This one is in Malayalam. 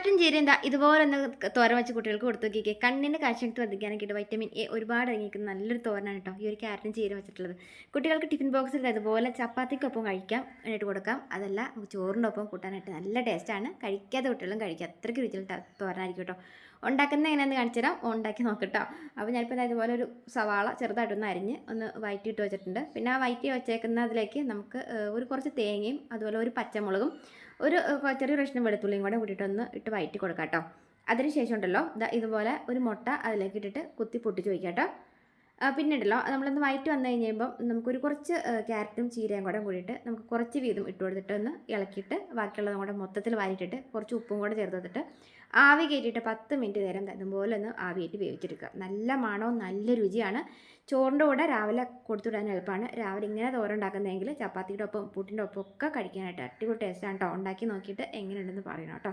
ക്യാരറ്റും ചീരയും എന്താ ഇതുപോലെ ഒന്ന് തോരൻ വെച്ച് കുട്ടികൾക്ക് കൊടുത്തു നോക്കിക്കേ. കണ്ണിൻ്റെ കാഴ്ചശക്തി വർദ്ധിക്കാനൊക്കെ വൈറ്റമിൻ എ ഒരുപാട് അടങ്ങിയിരിക്കുന്ന നല്ലൊരു തോരനാണ് കേട്ടോ ഈ ഒരു ക്യാരറ്റും ചീരയും വെച്ചിട്ടുള്ളത്. കുട്ടികൾക്ക് ടിഫിൻ ബോക്സിൽ അതുപോലെ ചപ്പാത്തിക്കൊപ്പം കഴിക്കാം ആയിട്ട് കൊടുക്കാം. അതല്ല ചോറിൻ്റെ ഒപ്പം കൂട്ടാനായിട്ട് നല്ല ടേസ്റ്റാണ്. കഴിക്കാത്ത കുട്ടികളും കഴിക്കുക, അത്രയ്ക്ക് രുചിയുള്ള തോരനായിരിക്കും കേട്ടോ. ഉണ്ടാക്കുന്നത് എങ്ങനെയാണെന്ന് കാണിച്ചു തരാം, ഉണ്ടാക്കി നോക്കട്ടോ. അപ്പോൾ ഞാനിപ്പോൾ ഇതുപോലെ ഒരു സവാള ചെറുതായിട്ടൊന്ന് അരിഞ്ഞ് ഒന്ന് വഴറ്റിയിട്ട് വെച്ചിട്ടുണ്ട്. പിന്നെ ആ വഴറ്റി വെച്ചേക്കുന്നതിലേക്ക് നമുക്ക് കുറച്ച് തേങ്ങയും അതുപോലെ ഒരു പച്ചമുളകും ഒരു ചെറിയ കഷ്ണം വെളുത്തുള്ളിയും കൂടെ കൂട്ടിയിട്ടൊന്ന് ഇട്ട് വഴറ്റി കൊടുക്കാം കേട്ടോ. അതിനുശേഷം ഉണ്ടല്ലോ ഇതുപോലെ ഒരു മുട്ട അതിലേക്ക് ഇട്ടിട്ട് കുത്തി പൊട്ടിച്ച് വയ്ക്കാം കേട്ടോ. പിന്നെ ഉണ്ടല്ലോ നമ്മളൊന്ന് വഴറ്റി വന്നു കഴിയുമ്പം നമുക്കൊരു കുറച്ച് ക്യാരറ്റും ചീരയും കൂടെ കൂടിയിട്ട് നമുക്ക് കുറച്ച് വീതം ഇട്ട് കൊടുത്തിട്ട് ഒന്ന് ഇളക്കിയിട്ട് ബാക്കിയുള്ളതും കൂടെ മൊത്തത്തിൽ വാരിയിട്ടിട്ട് കുറച്ച് ഉപ്പും കൂടെ ചേർത്തിട്ട് ആവി കയറ്റിയിട്ട് 10 മിനിറ്റ് നേരം ഇതുപോലെ ഒന്ന് ആവിയായിട്ട് വേവിച്ചെടുക്കുക. നല്ല മണവും നല്ല രുചിയാണ്. ചോറിൻ്റെ കൂടെ രാവിലെ കൊടുത്തുവിടാൻ എളുപ്പമാണ്. രാവിലെ ഇങ്ങനെ തോരൻ ഉണ്ടാക്കുന്നതെങ്കിൽ ചപ്പാത്തിയുടെ ഒപ്പം പുട്ടിൻ്റെ ഒപ്പം ഒക്കെ കഴിക്കാനായിട്ട് അടിപൊളി ടേസ്റ്റാണ് കേട്ടോ. ഉണ്ടാക്കി നോക്കിയിട്ട് എങ്ങനെയുണ്ടെന്ന് പറയണം കേട്ടോ.